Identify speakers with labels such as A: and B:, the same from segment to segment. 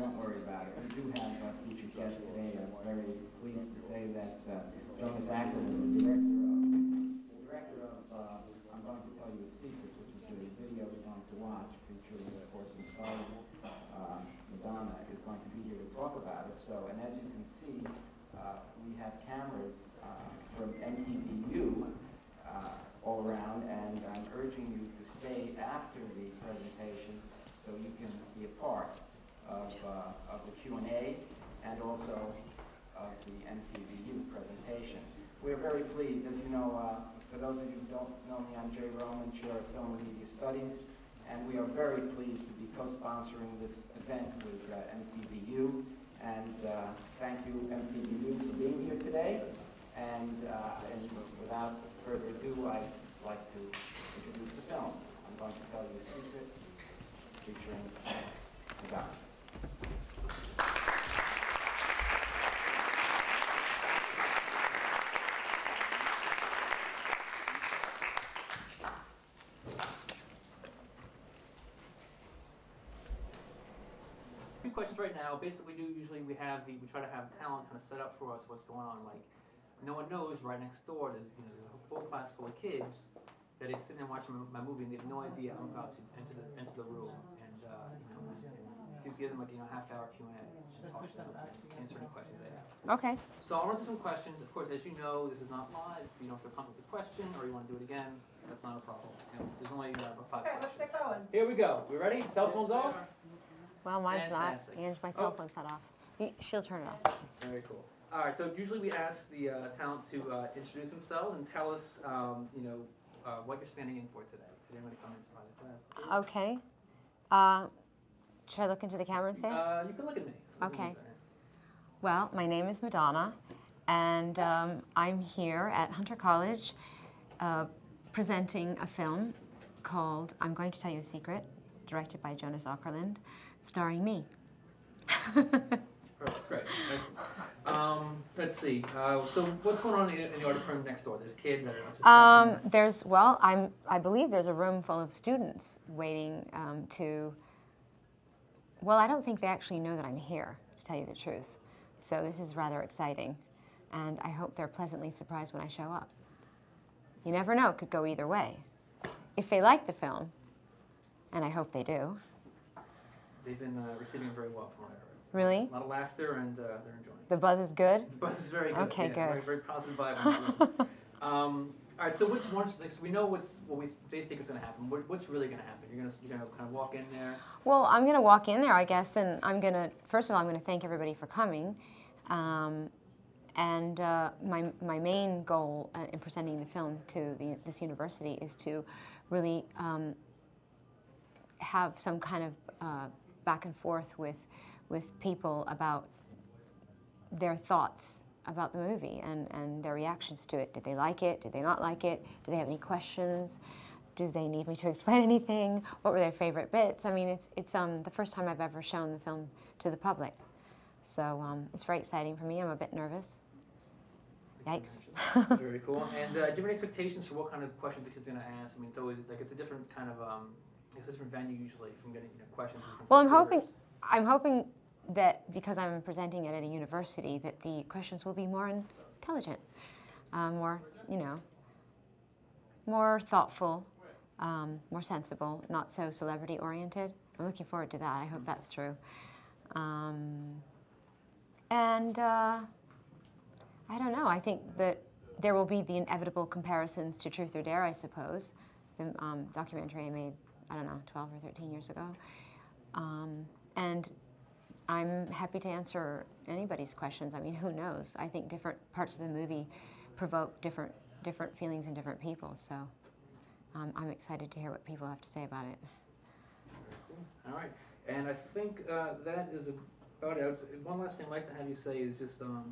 A: don't worry about it. We do have a featured guest today. I'm very pleased to say that Jonas Ackerman, the director of I'm Going to Tell You a Secret, which is a video we're going to watch featuring, of course, Miss Madonna, is going to be here to talk about it. So, and as you can see, we have cameras from MTVU all around, and I'm urging you to stay after the presentation so you can be a part of the Q&A and also of the MTVU presentation. We're very pleased. As you know, for those of you who don't know me, I'm Jay Roman, Chair of Film and Media Studies, and we are very pleased to be co-sponsoring this event with MTVU. And thank you, MTVU, for being here today. And without further ado, I'd like to introduce the film. I'm Going to Tell You a Secret, featuring Madonna.
B: Few questions right now. Basically, we try to have talent kind of set up for us what's going on. Like, no one knows right next door. There's a full class full of kids that is sitting and watching my movie, and they have no idea I'm about to enter the room and just give them like half-hour Q&A and talk to them and answer any questions they have.
C: Okay.
B: So I'll run through some questions. Of course, as you know, this is not live. If you don't feel comfortable with the question or you want to do it again, that's not a problem. There's only about 5 questions.
D: Let's get going.
B: Here we go. We ready? Cell phones off?
C: Well, mine's
B: Fantastic.
C: not. And my cell phone's not off. She'll turn it off.
B: Very cool. All right, so usually we ask the talent to introduce themselves and tell us, what you're standing in for today. Today I'm going to come into private class.
C: Okay. Should I look into the camera and say it?
B: You can look at me.
C: Okay. Well, my name is Madonna, and I'm here at Hunter College presenting a film called I'm Going to Tell You a Secret, directed by Jonas Ackerman, starring me.
B: Perfect, great. Excellent. Let's see. So what's going on in the auditorium next door? There's kids that are
C: I believe there's a room full of students waiting well, I don't think they actually know that I'm here, to tell you the truth. So this is rather exciting, and I hope they're pleasantly surprised when I show up. You never know, it could go either way. If they like the film, and I hope they do.
B: They've been receiving it very well from what I heard.
C: Really?
B: A lot of laughter, and they're enjoying it.
C: The buzz is good?
B: The buzz is very good.
C: Okay, good.
B: Very, very positive vibe. All right, so we know what they think is going to happen. What's really going to happen? You're gonna kind of walk in there.
C: Well, I'm going to walk in there, I guess, and first of all, I'm going to thank everybody for coming. And my main goal in presenting the film to this university is to really have some kind of back and forth with people about their thoughts about the movie and their reactions to it. Did they like it? Did they not like it? Do they have any questions? Do they need me to explain anything? What were their favorite bits? I mean, it's the first time I've ever shown the film to the public. So it's very exciting for me. I'm a bit nervous. Yikes.
B: Very cool. And do you have any expectations for what kind of questions the kid's going to ask? I mean, it's always it's a different kind of it's a different venue usually from getting questions.
C: Well, I'm hoping that because I'm presenting it at a university, that the questions will be more intelligent, more thoughtful, more sensible, not so celebrity oriented. I'm looking forward to that. I hope that's true. I don't know. I think that there will be the inevitable comparisons to Truth or Dare, I suppose, the documentary I made, 12 or 13 years ago. And I'm happy to answer anybody's questions. I mean, who knows? I think different parts of the movie provoke different feelings in different people. So I'm excited to hear what people have to say about it.
B: All right. And I think that is about it. One last thing I'd like to have you say is just, I'll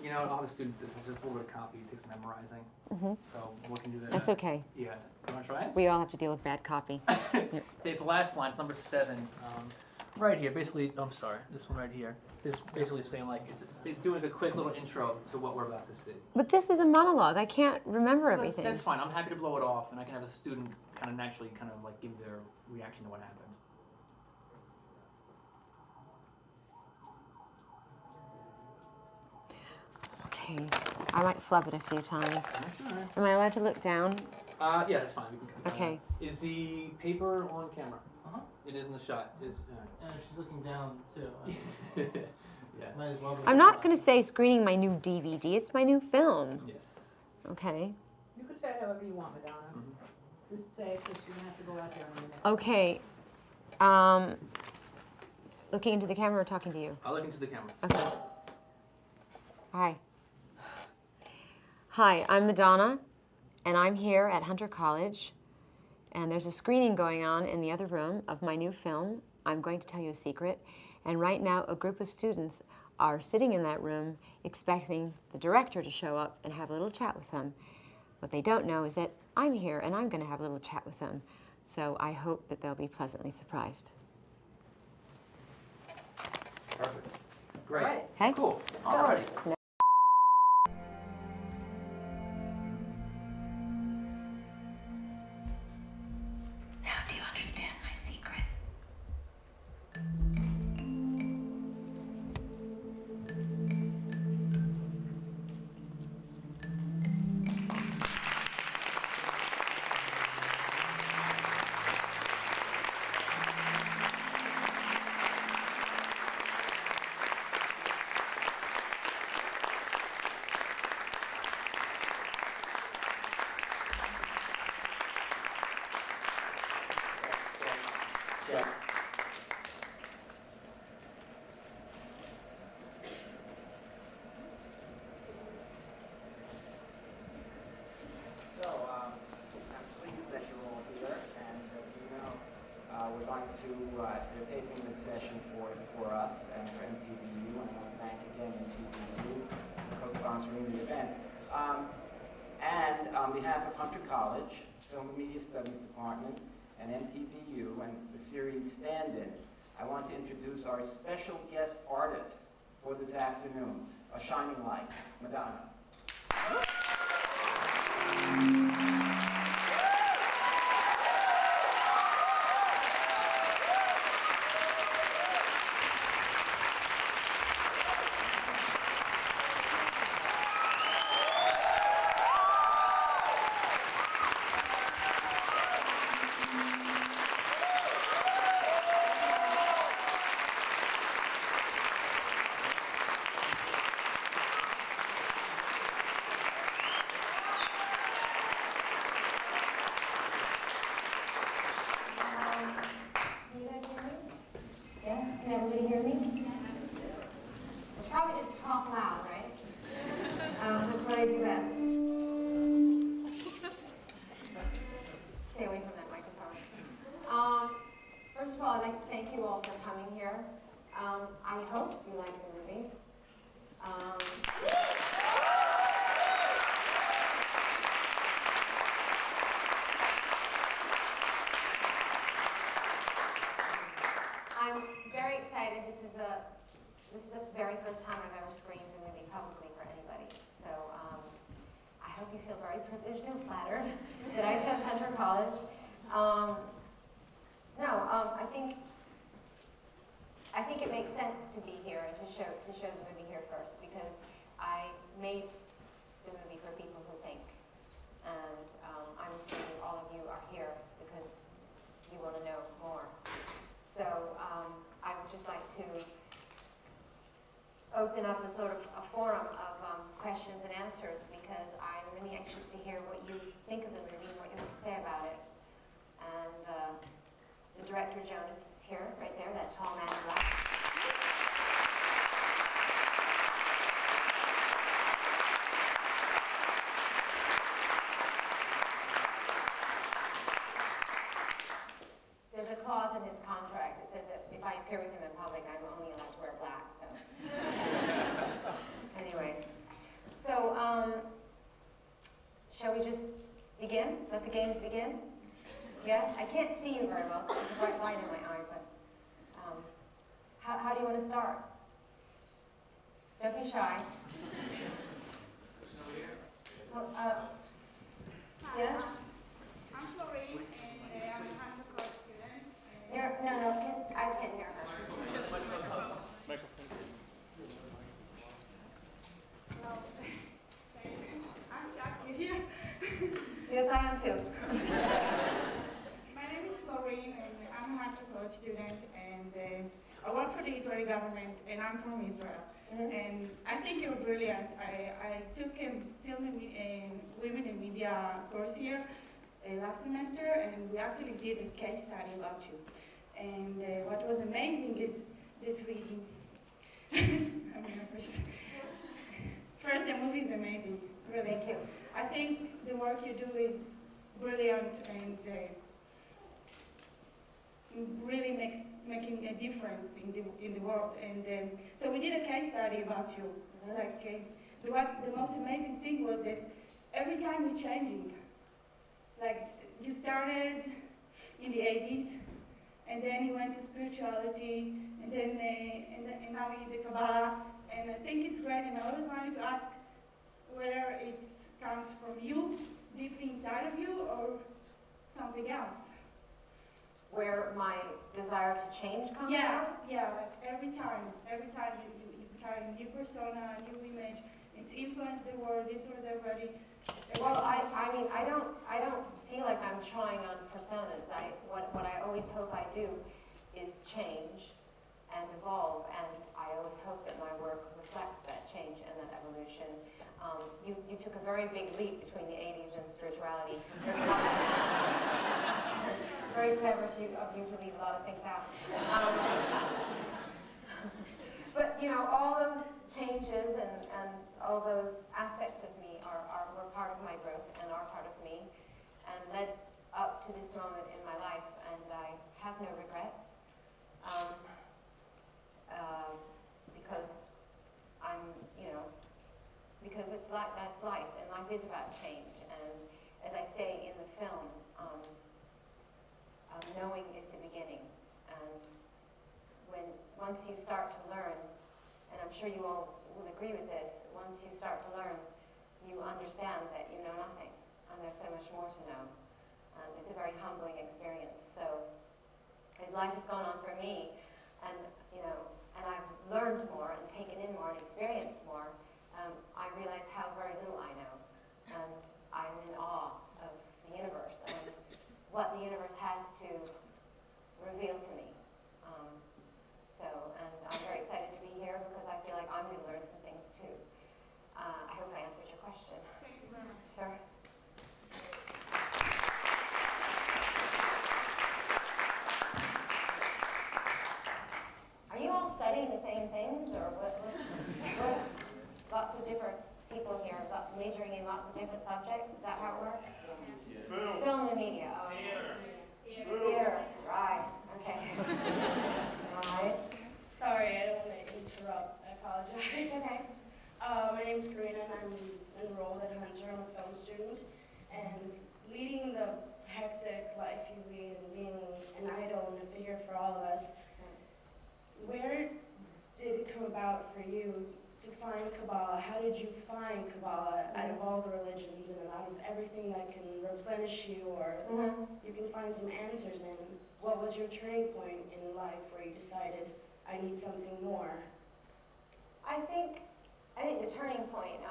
B: have a student, this is just a little bit of copy, it takes memorizing. Mm-hmm. So we can do that.
C: That's okay.
B: Yeah. You want to try it?
C: We all have to deal with bad copy.
B: Yep. It's the last line, number 7. Right here, basically, I'm sorry, this one right here. This basically saying it's doing a quick little intro to what we're about to see.
C: But this is a monologue. I can't remember everything.
B: That's fine. I'm happy to blow it off, and I can have a student kind of naturally give their reaction to what happened.
C: Okay. I might flub it a few times.
B: That's all right.
C: Am I allowed to look down?
B: Yeah, that's fine. We can
C: Okay.
B: Is the paper on camera?
D: Uh-huh.
B: It is in the shot. Is
D: She's looking down too.
B: yeah.
D: Might as well be.
C: I'm not going to say screening my new DVD. It's my new film.
B: Yes.
C: Okay.
E: You could say it however you want, Madonna.
B: Mhm.
E: Just say it, because you're gonna have to go out there in a minute.
C: Okay. Looking into the camera or talking to you?
B: I'll look into the camera.
C: Okay. Hi. Hi, I'm Madonna, and I'm here at Hunter College, and there's a screening going on in the other room of my new film. I'm going to tell you a secret, and right now a group of students are sitting in that room expecting the director to show up and have a little chat with them. What they don't know is that I'm here, and I'm going to have a little chat with them, so I hope that they'll be pleasantly surprised.
B: Perfect. Great.
E: All right.
C: Okay?
B: Cool.
E: Let's go.
B: Alrighty.
C: Now, do you understand my secret?
A: Jeff. So, I'm pleased that you're all here, and as you know, we're going to, they're taping this session for us and for MTVU, and I want to thank again MTVU for co-sponsoring the event. And on behalf of Hunter College, Film and Media Studies Department, and MTVU, and the series Stand-In, I want to introduce our special guest artist for this afternoon, a shining light, Madonna.
C: Yes? Can everybody hear me? It's probably just talk loud, right? That's what I do best. Stay away from that microphone. First of all, I'd like to thank you all for coming here. I hope you like the movie. I'm very excited. This is the very first time I've ever screened the movie publicly for anybody. So I hope you feel very privileged and flattered that I chose Hunter College. I think it makes sense to be here and to show the movie here first, because I made the movie for people who think, and I'm assuming all of you are here because you want to know more. So I would just like to open up a sort of a forum of questions and answers, because I'm really anxious to hear what you think of the movie and what you have to say about it. And the director, Jonas, is here, right there, that tall man in black. There's a clause in his contract that says that if I appear with him in public, I'm only allowed to wear black, so. Anyway, so shall we just begin? Let the games begin? Yes? I can't see you very well, there's a bright light in my eye, but how do you want to start? Don't be shy. Well, yeah?
F: I'm sorry, and I'm a Hunter College student.
C: I can't hear her.
F: Well,
C: too.
F: My name is Florine, and I'm a Hunter College student, and I work for the Israeli government, and I'm from Israel. And I think you're brilliant. I took a film and women in media course here last semester, and we actually did a case study about you. And what was amazing is that we, I'm nervous. First, the movie is amazing, really.
C: Thank you.
F: I think the work you do is brilliant and really making a difference in the world. And so we did a case study about you. Like the most amazing thing was that every time you're changing. Like you started in the 80s, and then you went to spirituality, and then and now you did Kabbalah. And I think it's great. And I always wanted to ask whether it comes from you, deeply inside of you, or something else.
C: Where my desire to change comes from?
F: Yeah, like every time you become a new persona, a new image, it's influenced the world, influenced everybody.
C: Well, I mean, I don't feel like I'm trying on personas. What I always hope I do is change and evolve, and I always hope that my work reflects that change and that evolution. You took a very big leap between the 80s and spirituality. There's a lot very clever of you to leave a lot of things out. But you know, all those changes and all those aspects of me were part of my growth and are part of me, and led up to this moment in my life, and I have no regrets. Because because it's like that's life, and life is about change. And as I say in the film, knowing is the beginning. And once you start to learn, and I'm sure you all will agree with this, once you start to learn, you understand that you know nothing, and there's so much more to know. It's a very humbling experience. So as life has gone on for me, and I've learned more and taken in more and experienced more, I realize how very little I know, and I'm in awe of the universe and what the universe has to reveal to me. And I'm very excited to be here because I feel like I'm going to learn some things too. I hope I answered your question.
F: Thank you very much.
C: Sure. Are you all studying the same things, or what? Lots of different people here, majoring in lots of different subjects. Is that how it works?
G: Film.
C: Film and media. Oh. Theater. Right. Okay. All right.
H: Sorry, I don't want to interrupt. I apologize.
C: Okay.
H: My name's Karina, and I'm enrolled at Hunter. I'm a film student, and leading the hectic life you lead and being an idol and a figure for all of us, where did it come about for you to find Kabbalah? How did you find Kabbalah out of all the religions and out of everything that can replenish you or you can find some answers in? What was your turning point in life where you decided, I need something more?
C: I think the turning point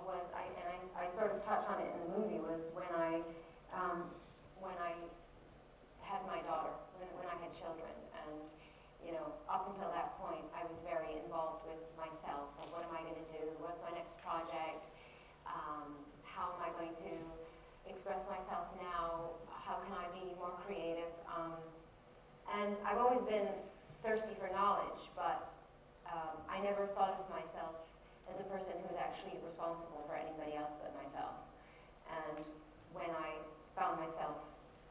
C: was, I sort of touched on it in the movie, was when I had my daughter, when I had children, and up until that point, I was very involved with myself. And what am I going to do? What's my next project? How am I going to express myself now? How can I be more creative? And I've always been thirsty for knowledge, but I never thought of myself as a person who's actually responsible for anybody else but myself. And when I found myself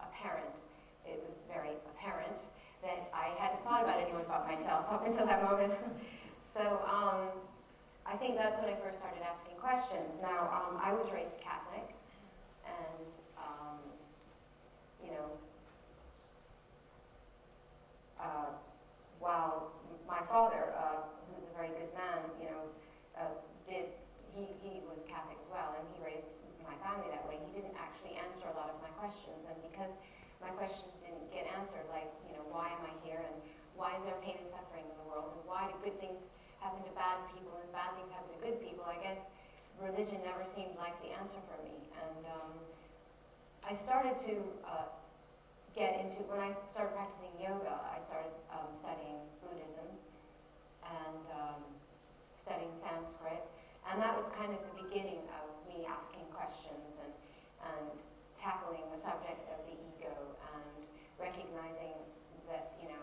C: a parent, it was very apparent that I hadn't thought about anyone but myself up until that moment. So I think that's when I first started asking questions. Now, I was raised Catholic, and while my father, who's a very good man, he was Catholic as well, and he raised my family that way. He didn't actually answer a lot of my questions, and because my questions didn't get answered, like, why am I here, and why is there pain and suffering in the world, and why do good things happen to bad people and bad things happen to good people? I guess religion never seemed like the answer for me, and I started to get into, when I started practicing yoga, I started studying Buddhism and studying Sanskrit. And that was kind of the beginning of me asking questions and tackling the subject of the ego and recognizing that, you know,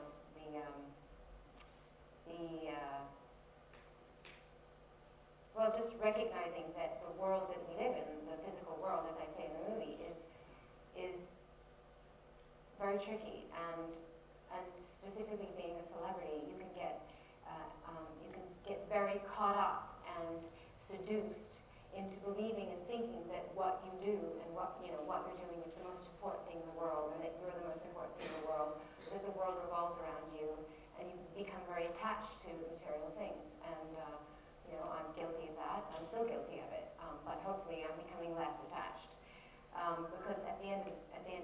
C: well, just recognizing that the world that we live in, the physical world, as I say in the movie, is very tricky, and specifically being a celebrity, you can get very caught up and seduced into believing and thinking that what you do and what you're doing is the most important thing in the world, or that you're the most important thing in the world, or that the world revolves around you, and you become very attached to material things. And I'm guilty of that. I'm still guilty of it, but hopefully I'm becoming less attached. Because at the end of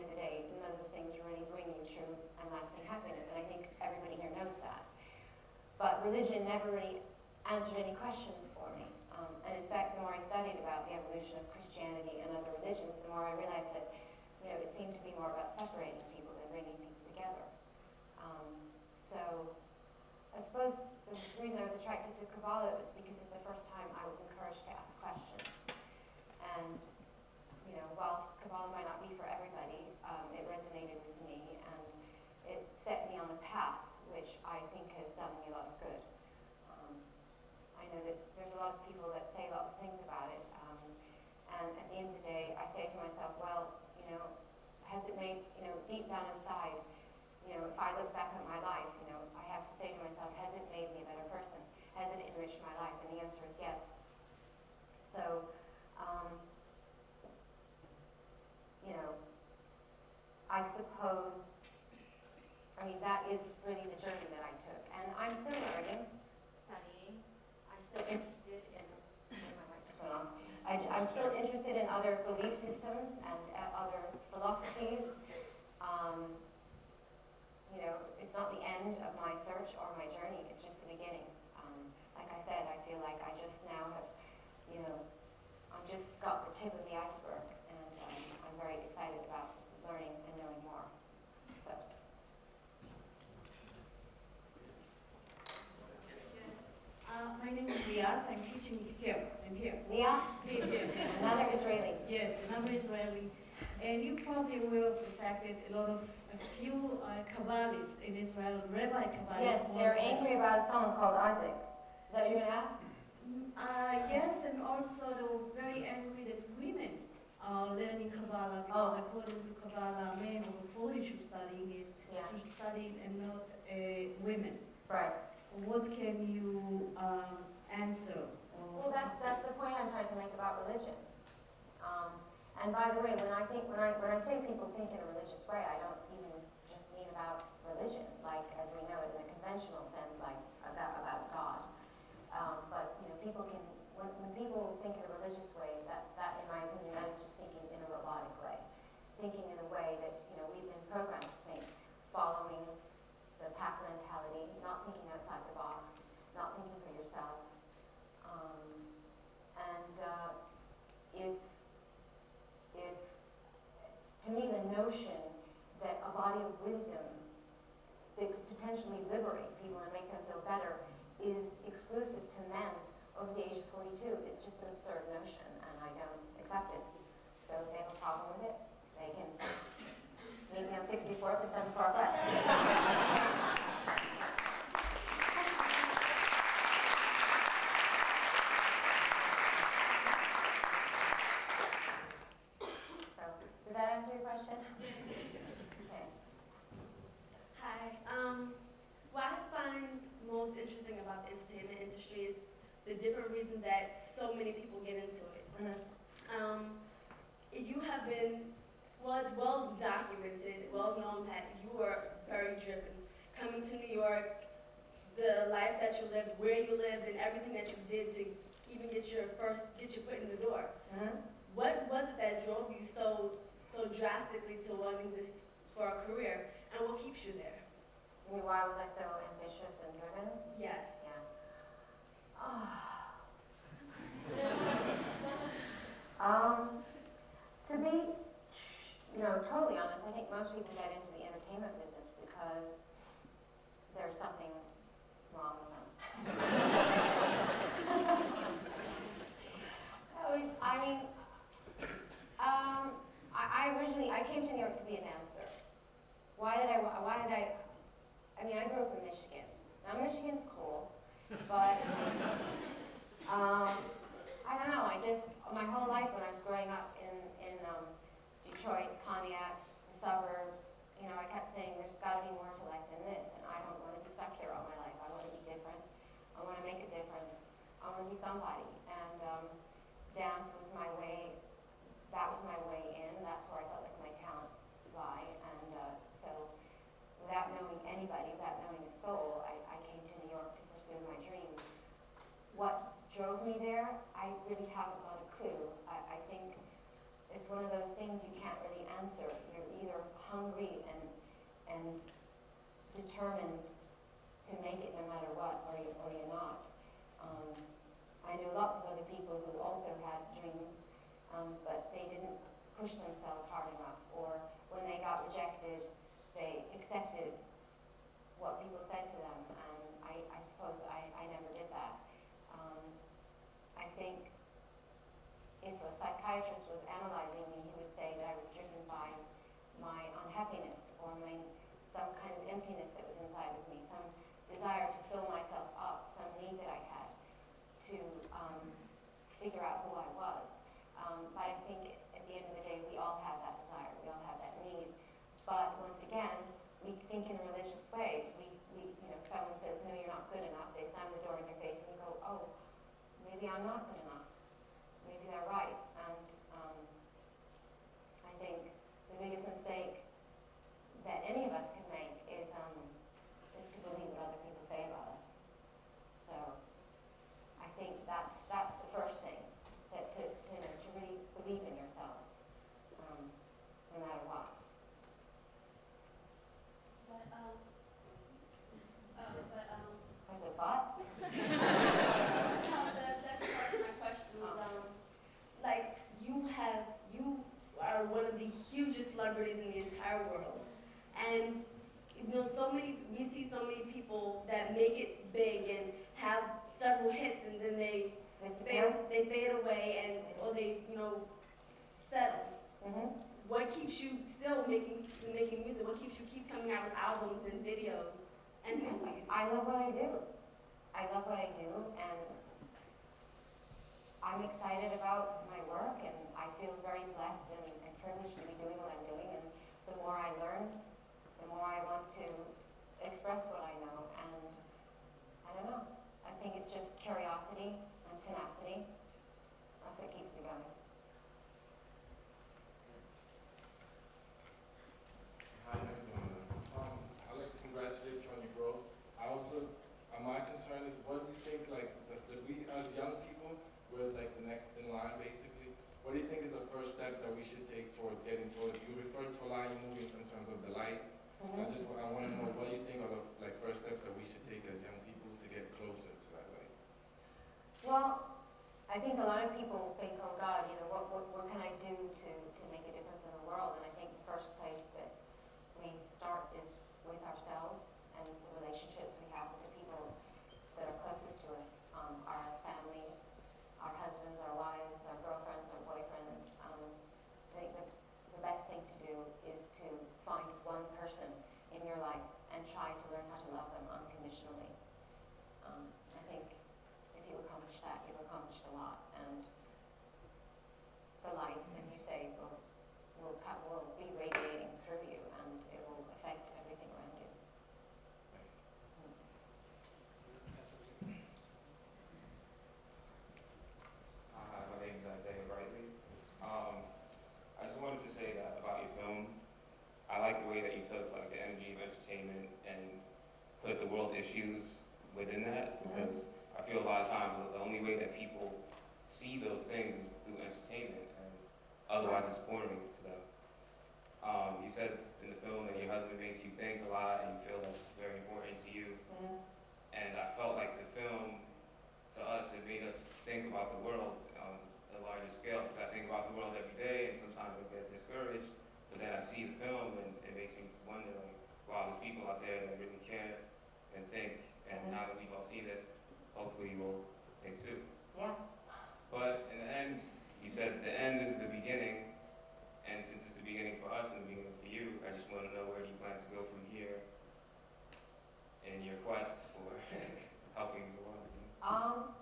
C: the day, none of those things really bring you true and lasting happiness, and I think everybody here knows that. But religion never really answered any questions for me. And in fact, the more I studied about the evolution of Christianity and other religions, the more I realized that, it seemed to be more about separating people than bringing people together. So I suppose the reason I was attracted to Kabbalah was because it's the first time I was encouraged to ask questions. And whilst Kabbalah might not be for everybody, it resonated with me, and it set me on a path which I think has done me a lot of good. I know that there's a lot of people that say lots of things about it, and at the end of the day, I say to myself, well, has it made, deep down inside, if I look back at my life, I have to say to myself, has it made me a better person? Has it enriched my life? And the answer is yes. So, I suppose, that is really the journey that I took. And I'm still learning, studying. I'm still interested in, my mic just went off. I'm still interested in other belief systems and other philosophies. It's not the end of my search or my journey, it's just the beginning. Like I said, I feel like I just now have, I've just got the tip of the iceberg, and I'm very excited about learning and knowing more. So.
F: My name is Liat. I'm teaching here. I'm here.
C: Liat?
F: Here.
C: Another Israeli.
F: Yes, another Israeli. And you're probably aware of the fact that a few Kabbalists in Israel, Rabbi Kabbalists.
C: Yes, they're angry about a song called Isaac. Is that what you're going to ask?
F: Yes, and also they were very angry that women are learning Kabbalah, because according to Kabbalah, men over 40 should study it, should study it, and not women.
C: Right.
F: What can you answer?
C: Well, that's the point I'm trying to make about religion. And by the way, when I say people think in a religious way, I don't even just mean about religion, like as we know it in the conventional sense, like about God. But people can, when people think in a religious way, that in my opinion, that is just thinking in a robotic way, thinking in a way that we've been programmed to think, following the pack mentality, not thinking outside the box, not thinking for yourself. If to me the notion that a body of wisdom that could potentially liberate people and make them feel better is exclusive to men over the age of 42 is just an absurd notion, and I don't accept it. So if they have a problem with it, they can meet me on 64th or 7th Park West. Did that answer your question?
H: Yes.
C: Okay.
H: Hi. What I find most interesting about the entertainment industry is the different reasons that so many people get into it.
C: Mm-hmm.
H: You have been, it's well documented, well known that you were very driven. Coming to New York, the life that you lived, where you lived, and everything that you did to even get your foot in the door.
C: Mm-hmm.
H: What was it that drove you so drastically to wanting this for a career, and what keeps you there?
C: I mean, why was I so ambitious and driven?
H: Yes.
C: Yeah. To me, totally honest, I think most people get into the entertainment business because there's something wrong with them. No, I came to New York to be a dancer. I grew up in Michigan. Now Michigan's cool, but I don't know, my whole life when I was growing up in Detroit, Pontiac, the suburbs, I kept saying there's gotta be more to life than this, and I don't want to be stuck here all my life. I want to be different. I want to make a difference. I want to be somebody. And dance was my way, that was my way in. That's where I felt like my talent lie. And so without knowing anybody, without knowing a soul, I came to New York to pursue my dream. What drove me there, I really haven't got a clue. I think it's one of those things you can't really answer. You're either hungry and determined to make it no matter what, or you're not. I know lots of other people who also had dreams, but they didn't push themselves hard enough, or when they got rejected, they accepted what people said to them, and I suppose I never did that. I think if a psychiatrist was analyzing me, he would say that I was driven by my unhappiness or some kind of emptiness that was inside of me, some desire to fill myself up, some need that I had to figure out who I was. But I think at the end of the day, we all have that desire, we all have that need. But once again, we think in religious ways. Someone says, no, you're not good enough. They slam the door in your face and you go, oh, maybe I'm not good enough. Maybe they're right. And I think the biggest mistake that any of us can make is to believe what other people say about us. So I think that's the first thing, that to really believe in yourself, no matter what. Was it thought?
H: The second part of my question was, you are one of the hugest celebrities in the entire world, and we see so many people that make it big and have several hits, and then they fade away, or they settle.
C: Mm-hmm.
H: What keeps you still making music? What keeps you keep coming out with albums and videos and movies?
C: I love what I do. I love what I do, and I'm excited about my work, and I feel very blessed and privileged to be doing what I'm doing. And the more I learn, the more I want to express what I know. And I don't know. I think it's just curiosity and tenacity. That's what keeps me going.
G: Hi, Madonna. I'd like to congratulate you on your growth. My concern is, what do you think, we as young people, we're like the next in line, basically. What do you think is the first step that we should take towards getting towards, you referred to a lot in your movie in terms of the light.
C: Mm-hmm.
G: I want to know, what do you think are the first steps that we should take as young people to get closer to that light?
C: Well, I think a lot of people think, oh God, what can I do to make a difference in the world? And I think the first place that we start is with ourselves and the relationships we have with the people that are closest to us, our families, our husbands, our wives, our girlfriends, our boyfriends. I think the best thing to do is to find one person in your life and try to learn how to love them unconditionally. I think if you accomplish that, you've accomplished a lot, and the light, as you say, will be radiating through you, and it will affect everything around you.
I: Hi, my name is Isaiah Brightly. I just wanted to say that about your film. I like the way that you took the energy of entertainment and put the world issues within that, because I feel a lot of times the only way that people see those things is through entertainment, and otherwise it's boring to them. You said in the film that your husband makes you think a lot, and you feel that's very important to you.
C: Mm-hmm.
I: And I felt like the film, to us, it made us think about the world on a larger scale. Because I think about the world every day, and sometimes I get discouraged. But then I see the film and it makes me wonder, like, wow, there's people out there that really care and think, and now that we've all seen this, hopefully we'll think too.
C: Yeah.
I: But in the end, you said the end is the beginning, and since it's the beginning for us and the beginning for you, I just want to know where you plan to go from here in your quest for helping the world.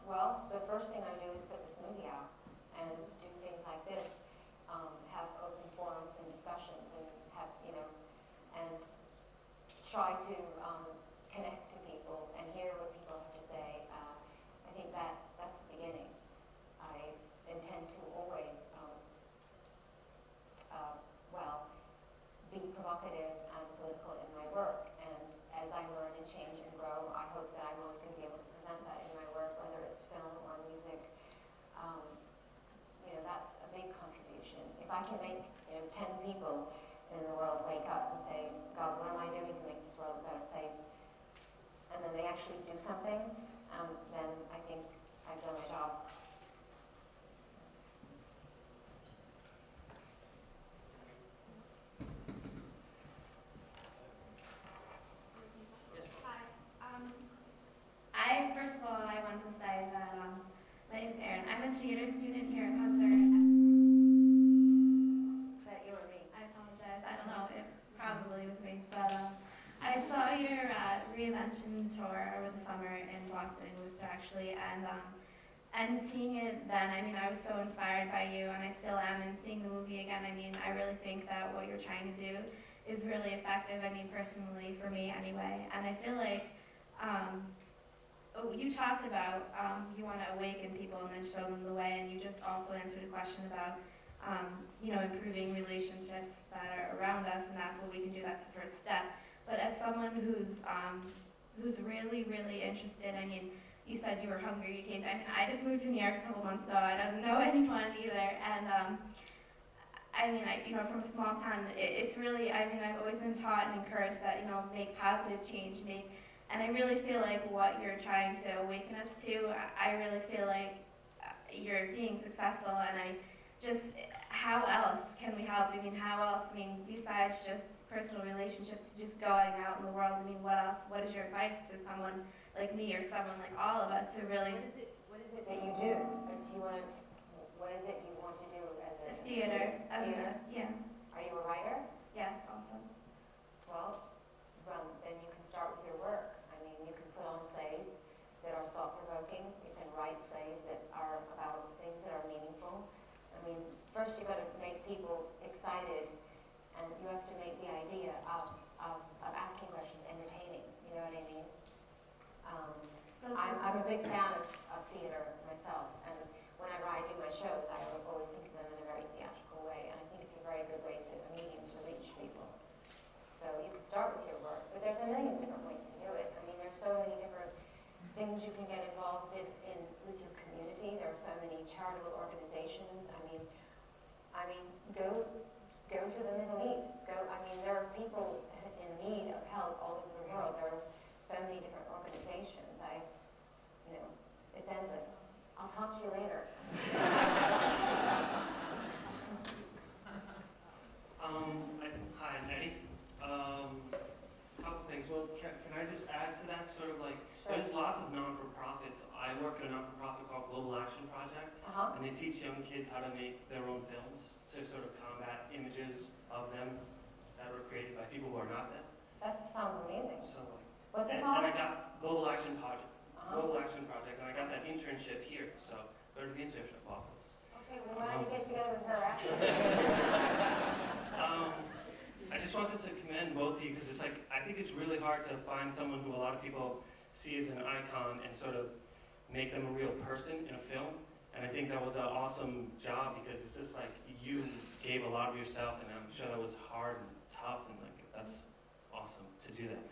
C: Well, the first thing I do is put this movie out and do things like this, have open forums and discussions and have, and try to connect to people and hear what people have to say. I think that's the beginning. I intend to always, be provocative and political in my work. And as I learn and change and grow, I hope that I'm always going to be able to present that in my work, whether it's film or music. That's a big contribution. If I can make 10 people in the world wake up and say, God, what am I doing to make this world a better place? And then they actually do something, then I think I've done my job.
H: First of all, I want to say that my name is Erin. I'm a theater student here at Hunter.
C: Is that you or me?
H: I apologize. I don't know. It probably was me. But I saw your reinvention tour over the summer in Boston, Worcester actually, and seeing it then, I mean, I was so inspired by you, and I still am. And seeing the movie again, I mean, I really think that what you're trying to do is really effective. I mean, personally, for me anyway. And I feel like you talked about you want to awaken people and then show them the way, and you just also answered a question about improving relationships that are around us, and that's what we can do. That's the first step. But as someone who's really, really interested, I mean, you said you were hungry. You came. I mean, I just moved to New York a couple months ago. I don't know anyone either, and I mean, from a small town, it's really. I mean, I've always been taught and encouraged that make positive change, and I really feel like what you're trying to awaken us to, I really feel like you're being successful, and how else can we help? I mean, how else? I mean, besides just personal relationships, just going out in the world, I mean, what else? What is your advice to someone like me or someone like all of us who really...
C: What is it that you do? Or do you want to, what is it you want to do as a...
H: Theater. Yeah.
C: Are you a writer?
H: Yes, also.
C: Well, then you can start with your work. I mean, you can put on plays that are thought-provoking. You can write plays that are about things that are meaningful. I mean, first you've got to make people excited, and you have to make the idea of asking questions entertaining. You know what I mean? I'm a big fan of theater myself, and whenever I do my shows, I always think of them in a very theatrical way, and I think it's a very good way a medium to reach people. So you can start with your work, but there's a million different ways to do it. I mean, there's so many different things you can get involved in with your community. There are so many charitable organizations. I mean, go to the Middle East. There are people in need of help all over the world. There are so many different organizations. It's endless. I'll talk to you later.
D: Hi, I'm Eddie. Couple things. Well, can I just add to that? Sort of like,
C: Sure.
D: There's lots of non-for-profits. I work in a non-for-profit called Global Action Project, and they teach young kids how to make their own films to sort of combat images of them that were created by people who are not them.
C: That sounds amazing.
D: So,
C: What's it
D: and
C: called?
D: I got Global Action Project. Global Action Project, and I got that internship here. So go to the internship office.
C: Okay, well, why don't you get together with her after?
D: I just wanted to commend both of you because it's like, I think it's really hard to find someone who a lot of people see as an icon and sort of make them a real person in a film. And I think that was an awesome job because it's just like you gave a lot of yourself, and I'm sure that was hard and tough, and like that's awesome to do that.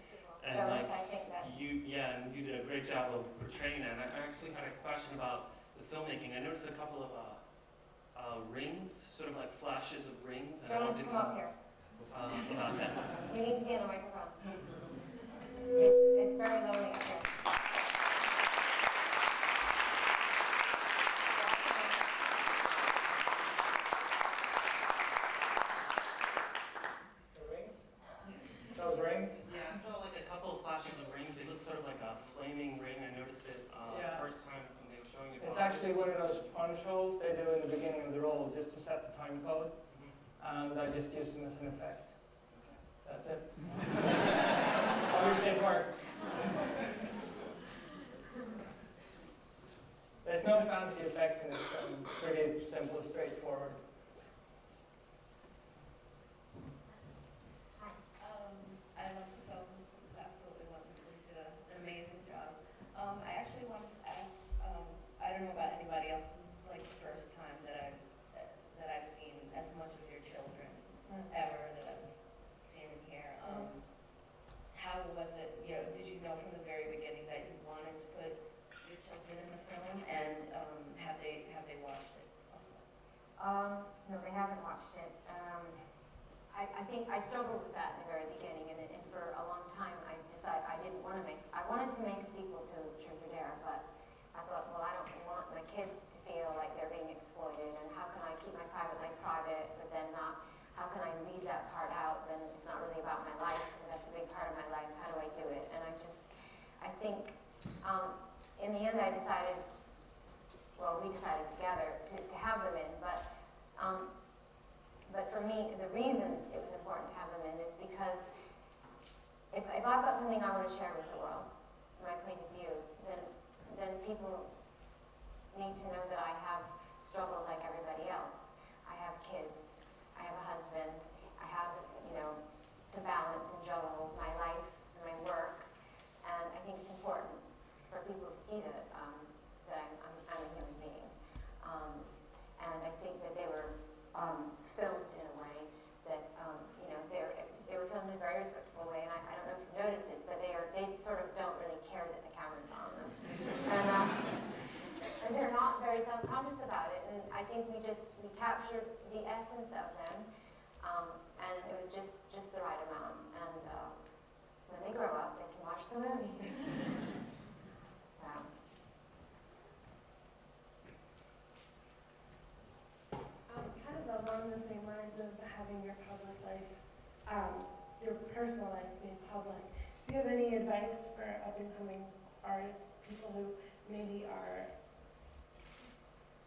D: And
C: Jonas,
D: like
C: I think that's...
D: and you did a great job of portraying that. And I actually had a question about the filmmaking. I noticed a couple of rings, sort of like flashes of rings. And
C: Jonas,
D: I
C: come up here.
D: About that.
C: You need to be on the microphone. It's very lonely up here.
J: actually one of those punch holes they do in the beginning of the roll just to set the time code. And I just used them as an effect. That's it. Obviously it worked. There's no fancy effects in it, it's pretty simple, straightforward.
K: I love the film. It was absolutely wonderful. You did an amazing job. I actually wanted to ask, I don't know about anybody else, but this is like the first time that I've seen as much of your children ever that I've seen in here. How was it, did you know from the very beginning that you wanted to put your children in the film, and have they watched it also?
C: No, they haven't watched it. I think I struggled with that in the very beginning, and for a long time I decided I wanted to make a sequel to Truth or Dare, but I thought, well, I don't want my kids to feel like they're being exploited, and how can I keep my private life private, but then not, how can I leave that part out, then it's not really about my life, because that's a big part of my life, how do I do it? And I think, in the end I decided, well, we decided together to have them in, but for me, the reason it was important to have them in is because if I've got something I want to share with the world, my point of view, then people need to know that I have struggles like everybody else. I have kids, I have a husband, I have, to balance and juggle my life and my work, and I think it's important for people to see that I'm a human being. And I think that they were filmed in a way that, they were filmed in a very respectful way, and I don't know if you've noticed this, but they sort of don't really care that the camera's on them. And they're not very self-conscious about it, and I think we captured the essence of them, and it was just the right amount, and when they grow up, they can watch the movie. Wow.
H: Kind of along the same lines of having your public life, your personal life being public, do you have any advice for up-and-coming artists, people who maybe are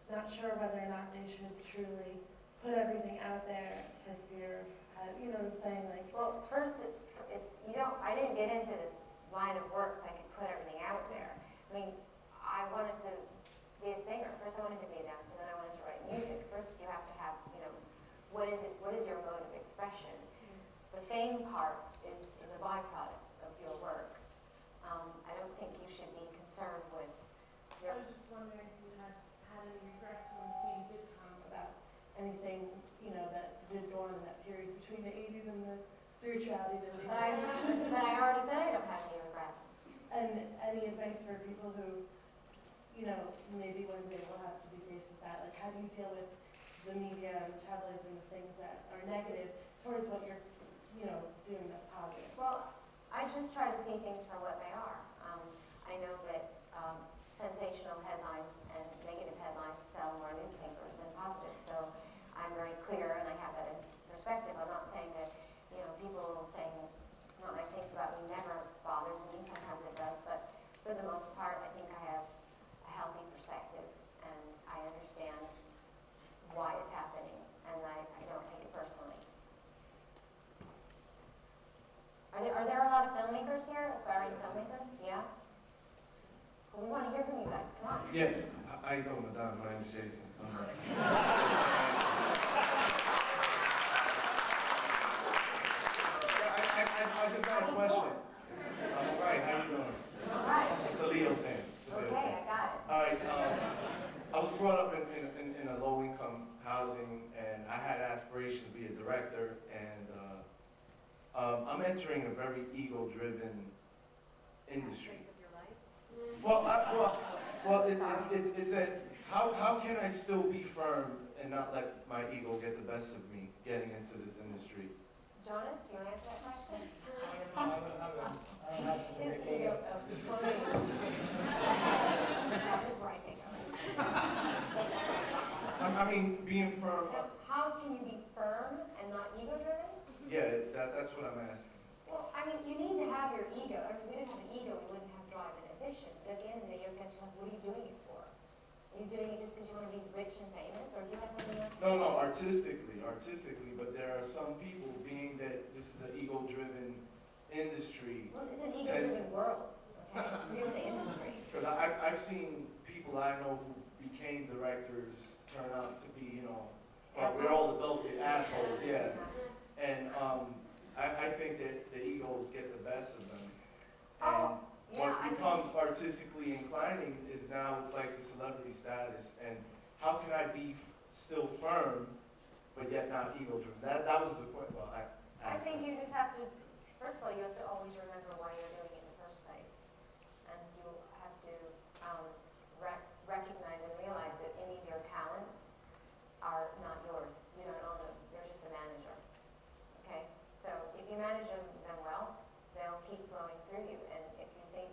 H: not sure whether or not they should truly put everything out there for fear of, you know what I'm saying? Like,
C: well, first, I didn't get into this line of work so I could put everything out there. I mean, I wanted to be a singer. First I wanted to be a dancer, then I wanted to write music. First you have to have, what is your mode of expression? The fame part is a byproduct of your work. I don't think you should be concerned with your...
H: I was just wondering if you had any regrets when fame did come about anything, that did go on in that period between the 80s and the spirituality that they...
C: But I already said I don't have any regrets.
H: And any advice for people who, maybe one day will have to be faced with that? Like, how do you deal with the media and the tabloids and the things that are negative towards what you're, doing that's positive?
C: Well, I just try to see things for what they are. I know that sensational headlines and negative headlines sell more newspapers than positive, so I'm very clear and I have that in perspective. I'm not saying that, people saying not nice things about me never bothers me. Sometimes it does, but for the most part, I think I have a healthy perspective and I understand why it's happening, and I don't take it personally. Are there a lot of filmmakers here, aspiring filmmakers? Yeah? Well, we want to hear from you guys. Come on.
G: Yeah, how you doing, Madonna? My name is Jason. I just got a question. I'm all right. How you doing?
C: All right.
G: It's a Leo thing.
C: Okay, I got it.
G: All right. I was brought up in a low-income housing, and I had aspirations to be a director, and I'm entering a very ego-driven industry. It's a, how can I still be firm and not let my ego get the best of me getting into this industry?
C: Jonas, do you want to answer that question?
J: I don't have such a
C: His
J: big
C: ego.
J: ego.
C: That is where I take over.
G: I mean, being firm.
C: How can you be firm and not ego-driven?
G: Yeah, that's what I'm asking.
C: Well, I mean, you need to have your ego. If we didn't have an ego, we wouldn't have drive and ambition. But at the end of the day, you have to ask yourself, what are you doing it for? Are you doing it just because you want to be rich and famous, or do you have something else?
G: No, artistically, but there are some people, being that this is an ego-driven industry.
C: Well, it's an ego-driven world, okay? You're in the industry.
G: Because I've seen people I know who became directors turn out to be, you know, we're all adults, assholes, yeah. And I think that the egos get the best of them. And what becomes artistically inclining is now it's like the celebrity status. And how can I be still firm, but yet not ego-driven? That was the point. Well,
C: I think you just have to, first of all, you have to always remember why you're doing it in the first place. And you have to recognize and realize that any of your talents are not yours. You don't own them. You're just a manager. Okay? So if you manage them well, they'll keep flowing through you. And if you think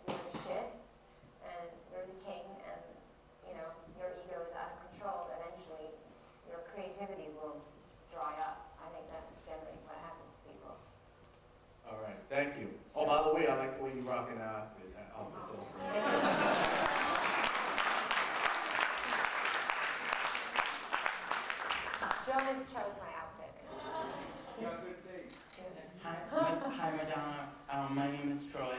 C: you're the shit and you're the king and your ego is out of control, eventually your creativity will dry up. I think that's generally what happens to people.
G: All right, thank you. Oh, by the way, I like the way you rocking that outfit.
C: Jonas chose my outfit.
G: You got good taste.
L: Hi, Madonna. My name is Troy.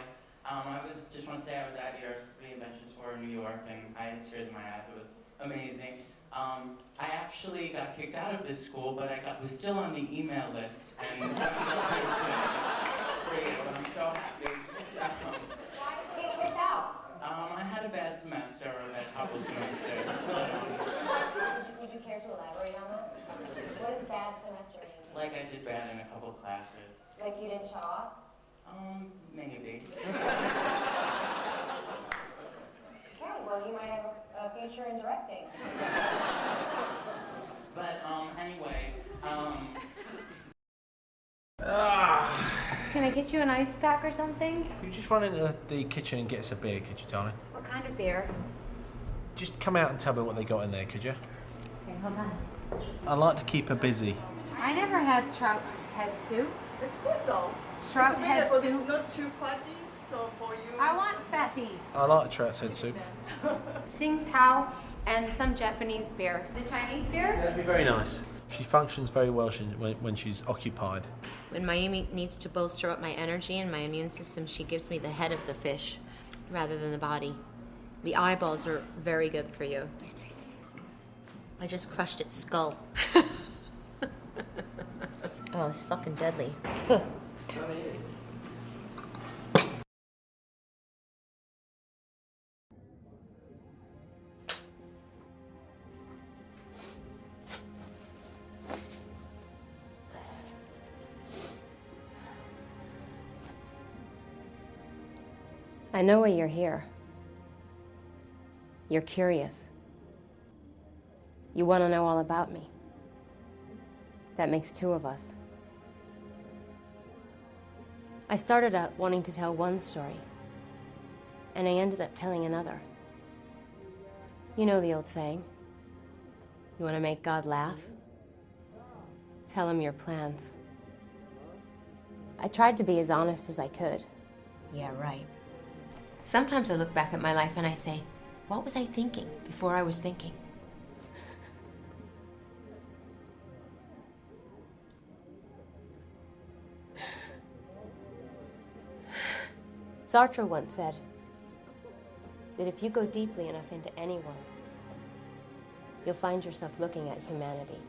L: Just want to say I was at your reinvention tour in New York, and I had tears in my eyes. It was amazing. I actually got kicked out of this school, but was still on the email list, and I'm so happy.
C: Why did you get kicked out?
L: I had a bad semester, or a couple semesters.
C: Would you care to elaborate on that? What does bad semester mean?
L: Like I did bad in a couple classes.
C: Like you didn't show up?
L: Maybe.
C: Okay, well you might have a future in directing.
L: But anyway,
C: Can I get you an ice pack or something?
M: Could you just run into the kitchen and get us a beer, could you, darling?
C: What kind of beer?
M: Just come out and tell me what they got in there, could you?
C: Okay, hold on.
M: I like to keep her busy.
C: I never had trout head soup.
E: It's good though.
C: Trout head soup.
E: It's not too fatty, so for you.
C: I want fatty.
M: I like a trout's head soup.
C: Sing Pao and some Japanese beer. The Chinese beer?
M: That'd be very nice. She functions very well when she's occupied.
C: When Mayumi needs to bolster up my energy and my immune system, she gives me the head of the fish rather than the body. The eyeballs are very good for you. I just crushed its skull. Oh, it's fucking deadly. I know why you're here. You're curious. You want to know all about me. That makes two of us. I started out wanting to tell one story, and I ended up telling another. You know the old saying, you want to make God laugh? Tell him your plans. I tried to be as honest as I could. Yeah, right. Sometimes I look back at my life and I say, what was I thinking before I was thinking? Sartre once said that if you go deeply enough into anyone, you'll find yourself looking at humanity.